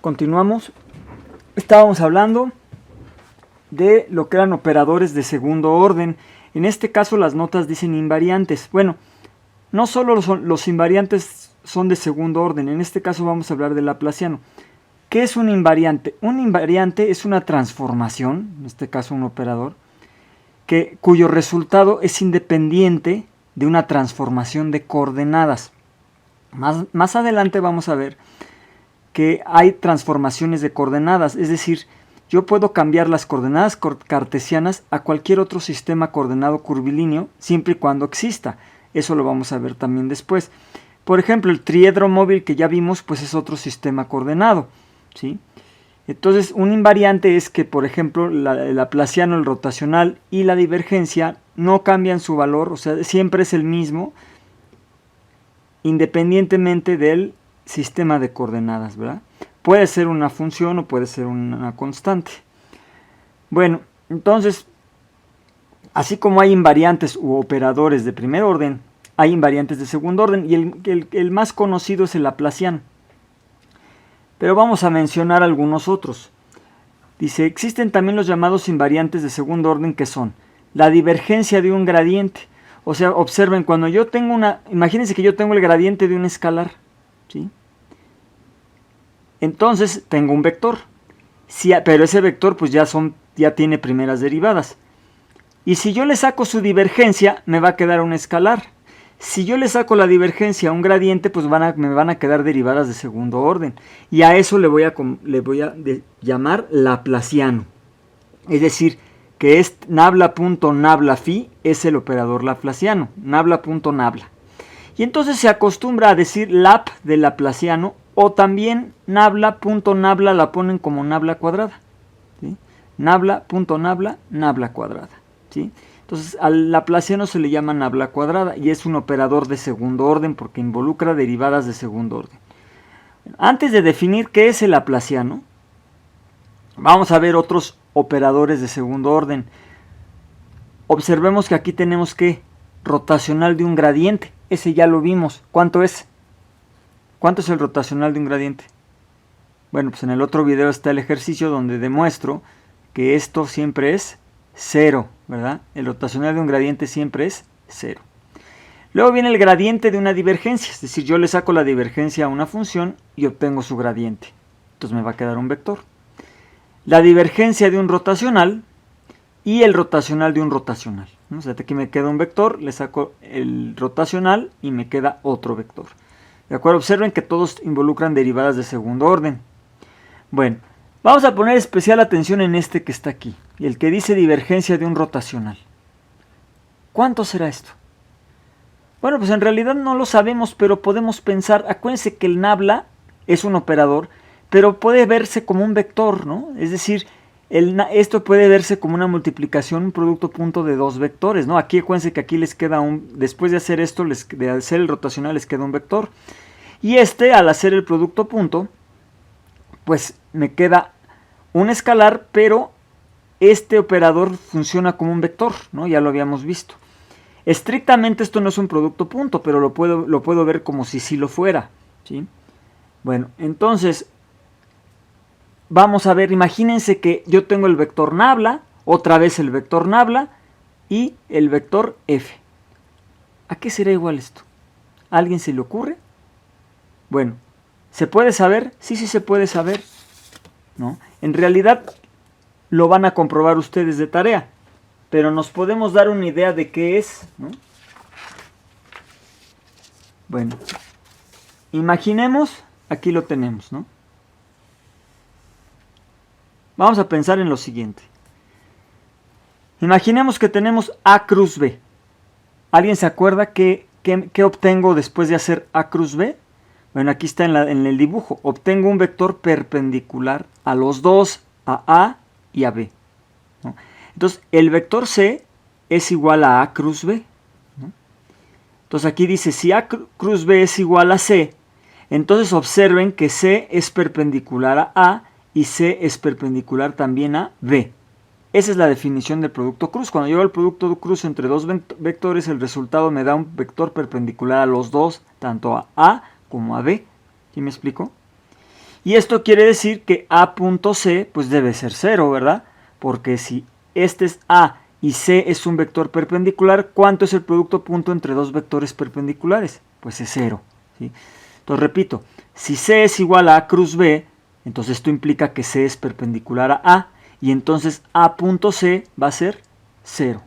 Continuamos. Estábamos hablando de lo que eran operadores de segundo orden. En este caso las notas dicen invariantes. Bueno, no solo los invariantes son de segundo orden. En este caso vamos a hablar del laplaciano. ¿Qué es un invariante? Un invariante es una transformación, en este caso un operador, cuyo resultado es independiente de una transformación de coordenadas. Más adelante vamos a ver que hay transformaciones de coordenadas, es decir, yo puedo cambiar las coordenadas cartesianas a cualquier otro sistema coordenado curvilíneo siempre y cuando exista. Eso lo vamos a ver también después. Por ejemplo, el triedro móvil que ya vimos, pues es otro sistema coordenado, ¿sí? Entonces, un invariante es que, por ejemplo, el laplaciano, el rotacional y la divergencia no cambian su valor, o sea, siempre es el mismo, independientemente del sistema de coordenadas, ¿verdad? Puede ser una función o puede ser una constante. Bueno, entonces, así como hay invariantes u operadores de primer orden, hay invariantes de segundo orden y el más conocido es el laplaciano. Pero vamos a mencionar algunos otros. Dice, existen también los llamados invariantes de segundo orden, que son la divergencia de un gradiente. O sea, observen, cuando yo tengo imagínense que yo tengo el gradiente de un escalar, ¿sí? Entonces tengo un vector, pero ese vector pues ya tiene primeras derivadas. Y si yo le saco su divergencia, me va a quedar un escalar. Si yo le saco la divergencia a un gradiente, pues me van a quedar derivadas de segundo orden. Y a eso le voy a llamar laplaciano. Es decir, que es nabla.nabla-phi es el operador laplaciano. Nabla.nabla. Y entonces se acostumbra a decir lap de laplaciano, o también nabla.nabla la ponen como nabla cuadrada, ¿sí? Nabla.nabla, nabla cuadrada, ¿sí? Entonces al laplaciano se le llama nabla cuadrada y es un operador de segundo orden porque involucra derivadas de segundo orden. Antes de definir qué es el laplaciano, vamos a ver otros operadores de segundo orden. Observemos que aquí tenemos que rotacional de un gradiente, ese ya lo vimos. ¿Cuánto es? ¿Cuánto es el rotacional de un gradiente? Bueno, pues en el otro video está el ejercicio donde demuestro que esto siempre es 0, ¿verdad? El rotacional de un gradiente siempre es 0. Luego viene el gradiente de una divergencia, es decir, yo le saco la divergencia a una función y obtengo su gradiente. Entonces me va a quedar un vector. La divergencia de un rotacional y el rotacional de un rotacional, ¿no? O sea, aquí me queda un vector, le saco el rotacional y me queda otro vector. ¿De acuerdo? Observen que todos involucran derivadas de segundo orden. Bueno, vamos a poner especial atención en este que está aquí, el que dice divergencia de un rotacional. ¿Cuánto será esto? Bueno, pues en realidad no lo sabemos, pero podemos pensar, acuérdense que el nabla es un operador, pero puede verse como un vector, ¿no? Es decir, esto puede verse como una multiplicación, un producto punto de dos vectores, ¿no? Aquí acuérdense que aquí les queda después de hacer esto, de hacer el rotacional les queda un vector. Y al hacer el producto punto, pues me queda un escalar, pero este operador funciona como un vector, ¿no? Ya lo habíamos visto. Estrictamente esto no es un producto punto, pero lo puedo ver como si sí lo fuera, ¿sí? Bueno, entonces vamos a ver, imagínense que yo tengo el vector nabla, otra vez el vector nabla y el vector f. ¿A qué será igual esto? ¿A alguien se le ocurre? Bueno, ¿se puede saber? Sí, sí se puede saber, ¿no? En realidad lo van a comprobar ustedes de tarea, pero nos podemos dar una idea de qué es, ¿no? Bueno, imaginemos, aquí lo tenemos, ¿no? Vamos a pensar en lo siguiente. Imaginemos que tenemos A cruz B. ¿Alguien se acuerda qué obtengo después de hacer A cruz B? Bueno, aquí está en el dibujo. Obtengo un vector perpendicular a los dos, a A y a B, ¿no? Entonces, el vector C es igual a A cruz B, ¿no? Entonces, aquí dice, si A cruz B es igual a C, entonces observen que C es perpendicular a A y C es perpendicular también a B. Esa es la definición del producto cruz. Cuando yo hago el producto cruz entre dos vectores, el resultado me da un vector perpendicular a los dos, tanto a A como a B. ¿Sí me explico? Y esto quiere decir que A punto C pues debe ser 0, ¿verdad? Porque si este es A y C es un vector perpendicular, ¿cuánto es el producto punto entre dos vectores perpendiculares? Pues es 0. ¿Sí? Entonces repito, si C es igual a A cruz B, entonces esto implica que C es perpendicular a A, y entonces A punto C va a ser 0.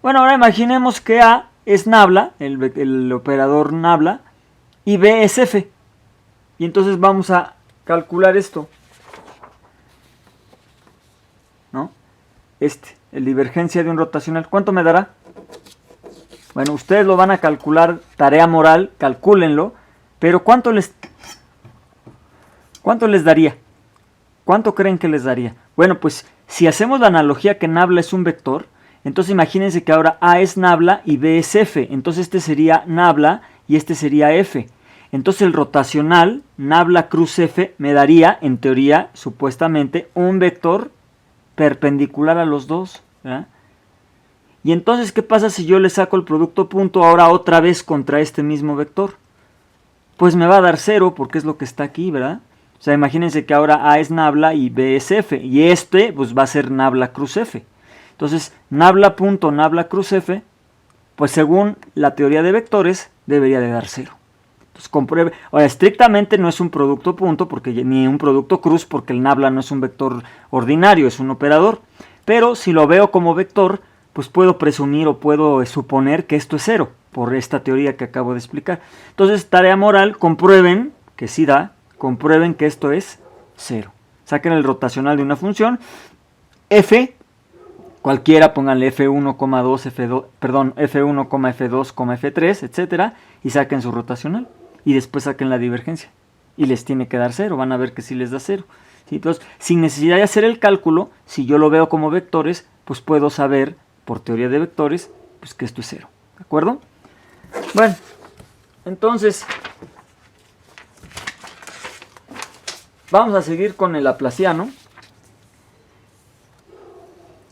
Bueno, ahora imaginemos que A es nabla, el operador nabla, y B es F. Y entonces vamos a calcular esto, ¿no? El divergencia de un rotacional. ¿Cuánto me dará? Bueno, ustedes lo van a calcular, tarea moral, calcúlenlo, pero ¿cuánto les daría? ¿Cuánto creen que les daría? Bueno, pues si hacemos la analogía que nabla es un vector, entonces imagínense que ahora A es nabla y B es F. Entonces este sería nabla y este sería F. Entonces el rotacional, nabla cruz F, me daría, en teoría, supuestamente, un vector perpendicular a los dos, ¿verdad? Y entonces, ¿qué pasa si yo le saco el producto punto ahora otra vez contra este mismo vector? Pues me va a dar 0 porque es lo que está aquí, ¿verdad? O sea, imagínense que ahora A es nabla y B es F. Y este pues va a ser nabla cruz F. Entonces, nabla punto nabla cruz F, pues según la teoría de vectores, debería de dar 0. Entonces compruebe. Ahora, estrictamente no es un producto punto, porque ni un producto cruz, porque el nabla no es un vector ordinario, es un operador. Pero si lo veo como vector, pues puedo presumir o puedo suponer que esto es 0, por esta teoría que acabo de explicar. Entonces, tarea moral, comprueben que sí da, comprueben que esto es 0. Saquen el rotacional de una función, f, cualquiera, pónganle f1, 2, f2, perdón, f1, f2, f3, etcétera, y saquen su rotacional. Y después saquen la divergencia. Y les tiene que dar 0, van a ver que sí les da 0. ¿Sí? Entonces, sin necesidad de hacer el cálculo, si yo lo veo como vectores, pues puedo saber, por teoría de vectores, pues que esto es 0. ¿De acuerdo? Bueno, entonces, vamos a seguir con el laplaciano.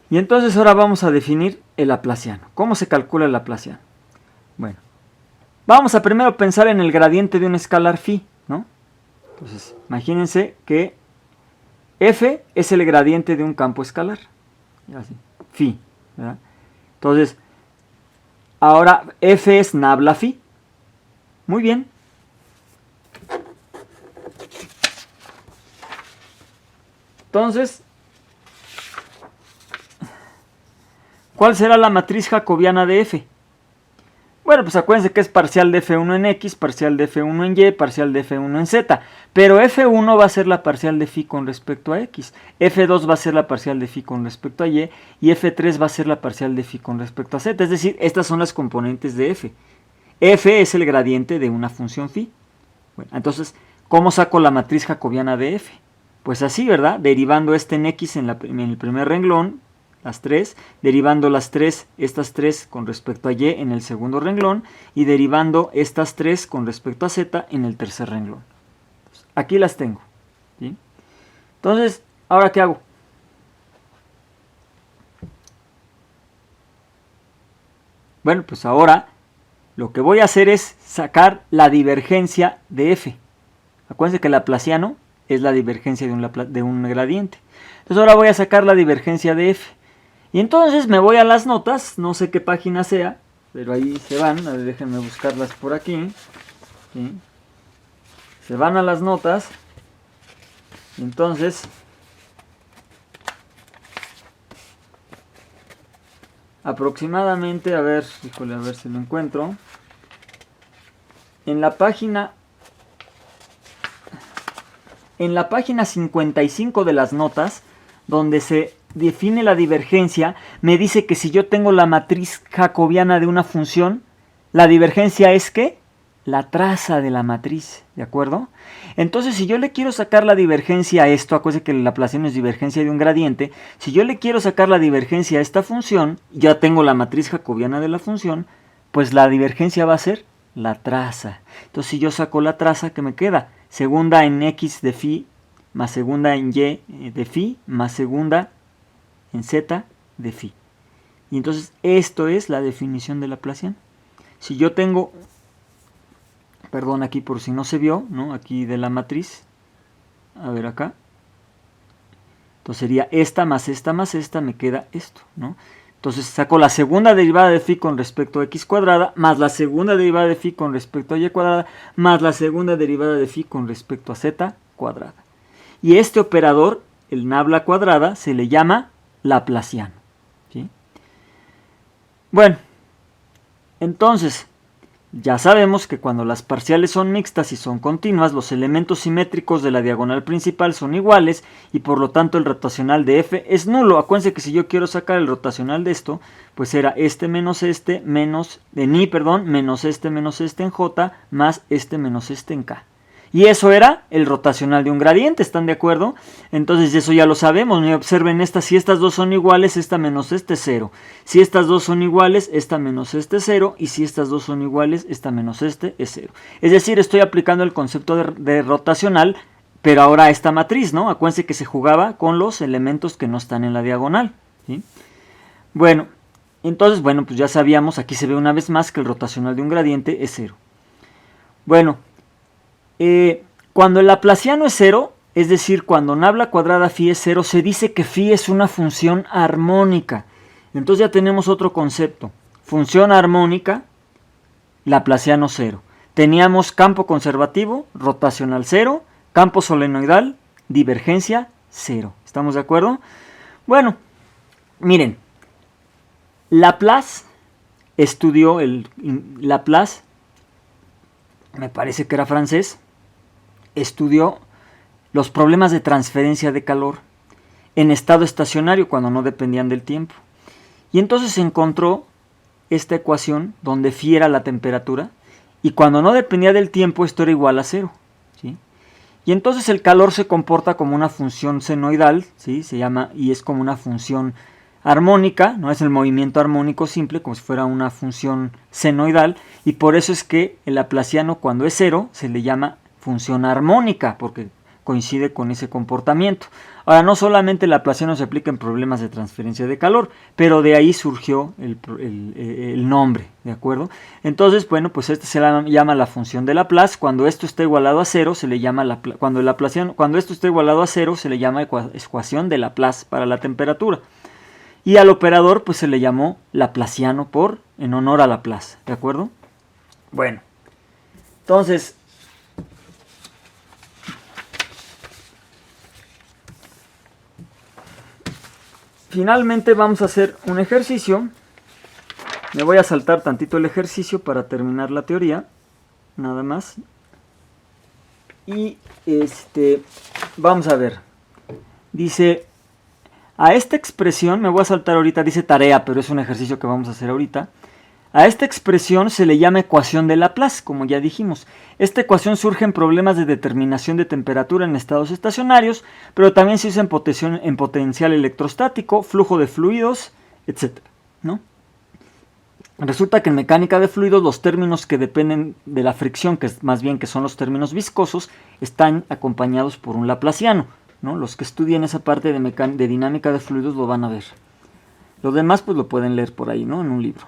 Y entonces ahora vamos a definir el laplaciano. ¿Cómo se calcula el laplaciano? Bueno, vamos a primero pensar en el gradiente de un escalar phi, ¿no? Entonces, imagínense que f es el gradiente de un campo escalar. Así, phi, ¿verdad? Entonces, ahora f es nabla phi. Muy bien. Entonces, ¿cuál será la matriz jacobiana de f? Bueno, pues acuérdense que es parcial de f1 en x, parcial de f1 en y, parcial de f1 en z. Pero f1 va a ser la parcial de phi con respecto a x, f2 va a ser la parcial de phi con respecto a y, y f3 va a ser la parcial de phi con respecto a z. Es decir, estas son las componentes de f. F es el gradiente de una función phi. Bueno, entonces, ¿cómo saco la matriz jacobiana de f? Pues así, ¿verdad? Derivando este en x en el primer renglón, las 3, derivando estas 3 con respecto a y en el segundo renglón y derivando estas 3 con respecto a z en el tercer renglón. Aquí las tengo. ¿Sí? Entonces, ¿ahora qué hago? Bueno, pues ahora lo que voy a hacer es sacar la divergencia de f. Acuérdense que el laplaciano es la divergencia de un gradiente. Entonces ahora voy a sacar la divergencia de f. Y entonces me voy a las notas, no sé qué página sea, pero ahí se van, a ver, déjenme buscarlas por aquí. ¿Sí? Se van a las notas, y entonces aproximadamente, a ver si lo encuentro, en la página 55 de las notas, donde se define la divergencia, me dice que si yo tengo la matriz jacobiana de una función, la divergencia es ¿qué? La traza de la matriz, ¿de acuerdo? Entonces, si yo le quiero sacar la divergencia a esto, acuérdense que el laplaciano es divergencia de un gradiente, si yo le quiero sacar la divergencia a esta función, ya tengo la matriz jacobiana de la función, pues la divergencia va a ser la traza. Entonces, si yo saco la traza, ¿qué me queda? Segunda en x de phi más segunda en y de phi más segunda en z de phi. Y entonces esto es la definición de laplaciano. Si yo tengo, perdón aquí por si no se vio, ¿no? Aquí de la matriz, A ver acá. Entonces sería esta más esta más esta, me queda esto, ¿no? Entonces saco la segunda derivada de phi con respecto a x cuadrada, más la segunda derivada de phi con respecto a y cuadrada, más la segunda derivada de phi con respecto a z cuadrada. Y este operador, el nabla cuadrada, se le llama laplaciano, ¿sí? Bueno, entonces, ya sabemos que cuando las parciales son mixtas y son continuas, los elementos simétricos de la diagonal principal son iguales y por lo tanto el rotacional de f es nulo. Acuérdense que si yo quiero sacar el rotacional de esto, pues era este menos este menos este en j más este menos este en k. Y eso era el rotacional de un gradiente, ¿están de acuerdo? Entonces eso ya lo sabemos. Observen esta, si estas dos son iguales, esta menos este es 0. Si estas dos son iguales, esta menos este es 0. Y si estas dos son iguales, esta menos este es 0. Es decir, estoy aplicando el concepto de rotacional, pero ahora a esta matriz, ¿no? Acuérdense que se jugaba con los elementos que no están en la diagonal, ¿sí? Bueno, entonces, pues ya sabíamos, aquí se ve una vez más que el rotacional de un gradiente es 0. Bueno, cuando el laplaciano es 0, es decir, cuando nabla cuadrada phi es 0, se dice que phi es una función armónica. Entonces ya tenemos otro concepto. Función armónica, laplaciano 0. Teníamos campo conservativo, rotacional 0, campo solenoidal, divergencia 0. ¿Estamos de acuerdo? Bueno, miren, Laplace estudió Laplace, me parece que era francés, estudió los problemas de transferencia de calor en estado estacionario cuando no dependían del tiempo. Y entonces encontró esta ecuación donde phi era la temperatura y cuando no dependía del tiempo esto era igual a 0, ¿sí? Y entonces el calor se comporta como una función senoidal, ¿sí? Se llama, y es como una función armónica, no es el movimiento armónico simple, como si fuera una función senoidal, y por eso es que el laplaciano cuando es 0 se le llama función armónica, porque coincide con ese comportamiento. Ahora, no solamente el laplaciano se aplica en problemas de transferencia de calor, pero de ahí surgió el nombre, ¿de acuerdo? Entonces, pues este se llama la función de Laplace. Cuando esto está igualado a 0, se le llama cuando esto está igualado a 0, se le llama ecuación de Laplace para la temperatura. Y al operador, pues se le llamó laplaciano en honor a Laplace, ¿de acuerdo? Bueno, entonces, finalmente vamos a hacer un ejercicio. Me voy a saltar tantito el ejercicio para terminar la teoría, nada más. Y vamos a ver. Dice, a esta expresión, me voy a saltar ahorita, dice tarea, pero es un ejercicio que vamos a hacer ahorita. A esta expresión se le llama ecuación de Laplace, como ya dijimos. Esta ecuación surge en problemas de determinación de temperatura en estados estacionarios, pero también se usa en potencial electrostático, flujo de fluidos, etc., ¿no? Resulta que en mecánica de fluidos los términos que dependen de la fricción, que es más bien que son los términos viscosos, están acompañados por un laplaciano, ¿no? Los que estudien esa parte de dinámica de fluidos lo van a ver. Lo demás pues lo pueden leer por ahí, ¿no? En un libro.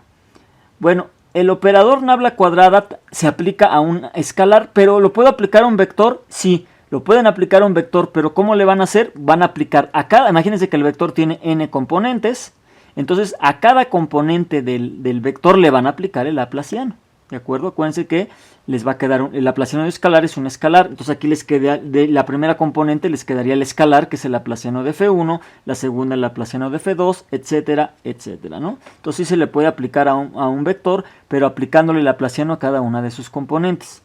Bueno, el operador nabla cuadrada se aplica a un escalar, pero ¿lo puedo aplicar a un vector? Sí, lo pueden aplicar a un vector, pero ¿cómo le van a hacer? Van a aplicar a cada, imagínense que el vector tiene n componentes, entonces a cada componente del vector le van a aplicar el laplaciano, ¿de acuerdo? Acuérdense que les va a quedar el laplaciano de escalar es un escalar, entonces aquí les queda de la primera componente les quedaría el escalar, que es el laplaciano de f1, la segunda el laplaciano de f2, etcétera, etcétera, ¿no? Entonces sí se le puede aplicar a un vector, pero aplicándole el laplaciano a cada una de sus componentes.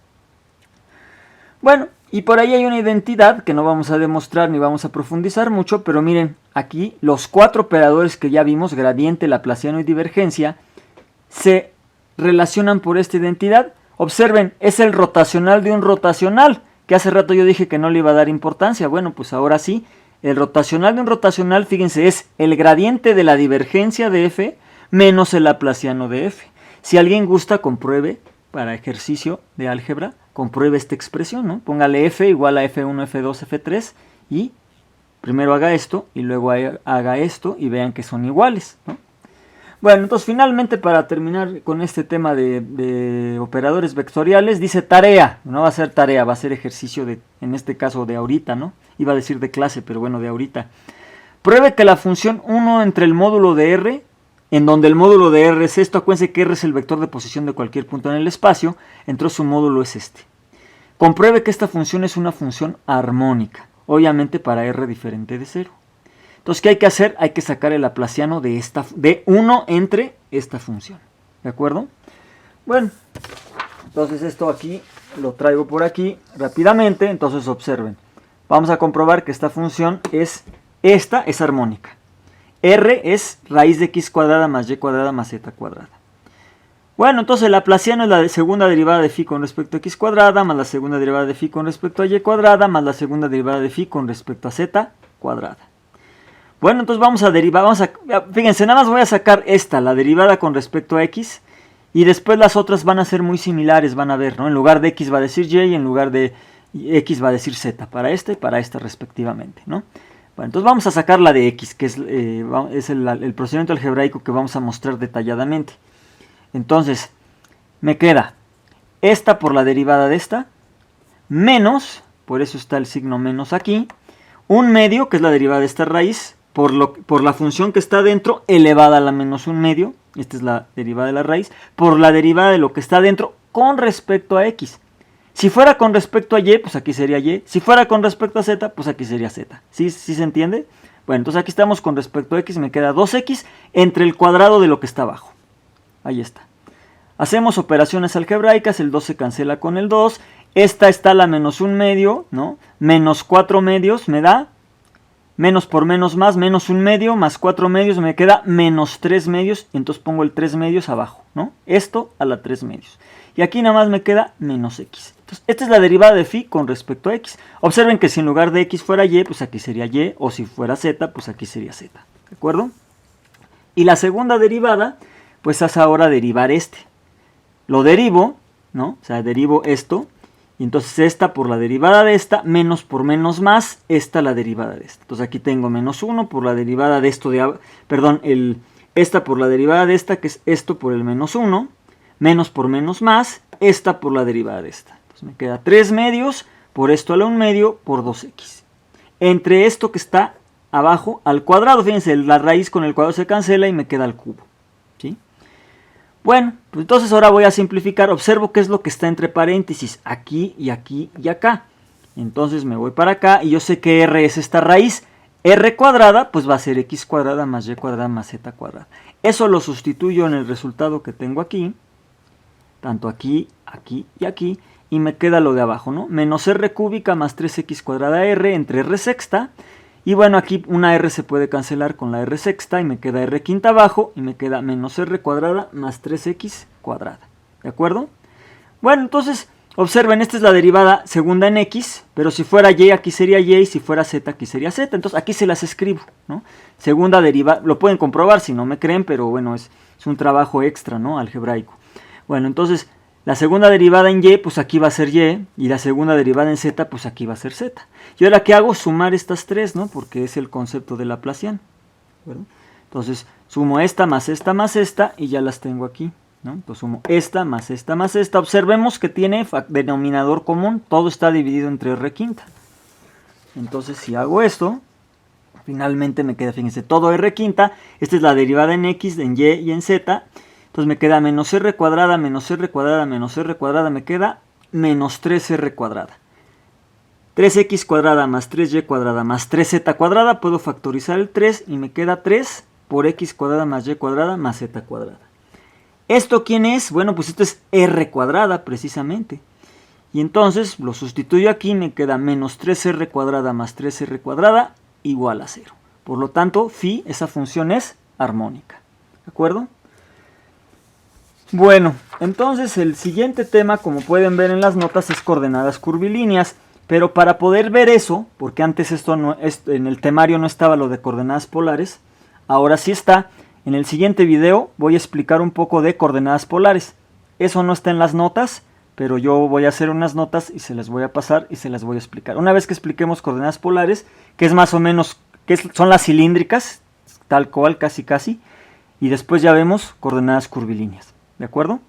Bueno, y por ahí hay una identidad que no vamos a demostrar ni vamos a profundizar mucho, pero miren, aquí los 4 operadores que ya vimos, gradiente, laplaciano y divergencia, se relacionan por esta identidad. Observen, es el rotacional de un rotacional, que hace rato yo dije que no le iba a dar importancia. Bueno, pues ahora sí, el rotacional de un rotacional, fíjense, es el gradiente de la divergencia de f menos el laplaciano de f. Si alguien gusta, compruebe, para ejercicio de álgebra, compruebe esta expresión, ¿no? Póngale f igual a f1, f2, f3 y primero haga esto y luego haga esto y vean que son iguales, ¿no? Bueno, entonces finalmente para terminar con este tema de operadores vectoriales, dice tarea, no va a ser tarea, va a ser ejercicio de, en este caso de ahorita, ¿no? Iba a decir de clase, pero bueno, de ahorita. Pruebe que la función 1 entre el módulo de R, en donde el módulo de R es esto, acuérdense que R es el vector de posición de cualquier punto en el espacio, entonces su módulo es este. Compruebe que esta función es una función armónica, obviamente para R diferente de 0. Entonces, ¿qué hay que hacer? Hay que sacar el laplaciano de 1 entre esta función. ¿De acuerdo? Bueno, entonces esto aquí lo traigo por aquí rápidamente. Entonces observen. Vamos a comprobar que esta función es armónica. R es raíz de x cuadrada más y cuadrada más z cuadrada. Bueno, entonces el laplaciano es la segunda derivada de phi con respecto a x cuadrada más la segunda derivada de phi con respecto a y cuadrada más la segunda derivada de phi con respecto a z cuadrada. Bueno, entonces vamos a derivar, fíjense, nada más voy a sacar la derivada con respecto a x, y después las otras van a ser muy similares, van a ver, ¿no? En lugar de x va a decir y, y en lugar de x va a decir z, para esta y para esta respectivamente, ¿no? Bueno, entonces vamos a sacar la de x, que es el procedimiento algebraico que vamos a mostrar detalladamente. Entonces, me queda esta por la derivada de esta, menos, por eso está el signo menos aquí, un medio, que es la derivada de esta raíz, por la función que está dentro, elevada a la menos un medio, esta es la derivada de la raíz, por la derivada de lo que está dentro con respecto a x. Si fuera con respecto a y, pues aquí sería y. Si fuera con respecto a z, pues aquí sería z. ¿Sí se entiende? Bueno, entonces aquí estamos con respecto a x, me queda 2x entre el cuadrado de lo que está abajo. Ahí está. Hacemos operaciones algebraicas, el 2 se cancela con el 2. Esta está la menos un medio, ¿no? Menos 4 medios me da. Menos por menos más, menos un medio, más 4 medios, me queda menos 3 medios. Y entonces pongo el 3 medios abajo, ¿no? Esto a la 3 medios. Y aquí nada más me queda menos x. Entonces, esta es la derivada de phi con respecto a x. Observen que si en lugar de x fuera y, pues aquí sería y. O si fuera z, pues aquí sería z. ¿De acuerdo? Y la segunda derivada, pues es ahora derivar este. Lo derivo, ¿no? O sea, derivo esto. Y entonces esta por la derivada de esta, menos por menos más, esta la derivada de esta. Entonces aquí tengo menos 1 por la derivada de esto esta por la derivada de esta, que es esto por el menos 1, menos por menos más, esta por la derivada de esta. Entonces me queda 3 medios por esto a la 1 medio por 2x. Entre esto que está abajo al cuadrado, fíjense, la raíz con el cuadrado se cancela y me queda el cubo. ¿Sí? Bueno, pues entonces ahora voy a simplificar. Observo qué es lo que está entre paréntesis, aquí y aquí y acá. Entonces me voy para acá y yo sé que r es esta raíz. R cuadrada pues va a ser x cuadrada más y cuadrada más z cuadrada. Eso lo sustituyo en el resultado que tengo aquí. Tanto aquí, aquí y aquí. Y me queda lo de abajo, ¿no? Menos r cúbica más 3x cuadrada r entre r sexta. Y bueno, aquí una r se puede cancelar con la r sexta y me queda r quinta abajo y me queda menos r cuadrada más 3x cuadrada. ¿De acuerdo? Bueno, entonces, observen, esta es la derivada segunda en x, pero si fuera y aquí sería y si fuera z aquí sería z. Entonces aquí se las escribo, ¿no? Segunda derivada, lo pueden comprobar si no me creen, pero bueno, es un trabajo extra, ¿no? Algebraico. Bueno, entonces, la segunda derivada en y, pues aquí va a ser y la segunda derivada en z, pues aquí va a ser z. Y ahora, ¿qué hago? Sumar estas tres, ¿no? Porque es el concepto de Laplaciano. Entonces, sumo esta más esta y ya las tengo aquí, ¿no? Entonces, sumo esta más esta más esta. Observemos que tiene denominador común. Todo está dividido entre r quinta. Entonces, si hago esto, finalmente me queda, fíjense, todo r quinta. Esta es la derivada en x, en y y en z. Entonces me queda menos r cuadrada, menos r cuadrada, menos r cuadrada, me queda menos 3r cuadrada. 3x cuadrada más 3y cuadrada más 3z cuadrada, puedo factorizar el 3 y me queda 3 por x cuadrada más y cuadrada más z cuadrada. ¿Esto quién es? Bueno, pues esto es r cuadrada precisamente. Y entonces lo sustituyo aquí, me queda menos 3r cuadrada más 3r cuadrada igual a 0. Por lo tanto, phi, esa función es armónica. ¿De acuerdo? Bueno, entonces el siguiente tema, como pueden ver en las notas, es coordenadas curvilíneas. Pero para poder ver eso, porque antes en el temario no estaba lo de coordenadas polares, ahora sí está. En el siguiente video voy a explicar un poco de coordenadas polares. Eso no está en las notas, pero yo voy a hacer unas notas y se las voy a pasar y se las voy a explicar. Una vez que expliquemos coordenadas polares, que es más o menos, son las cilíndricas, tal cual, casi casi. y después ya vemos coordenadas curvilíneas. ¿De acuerdo?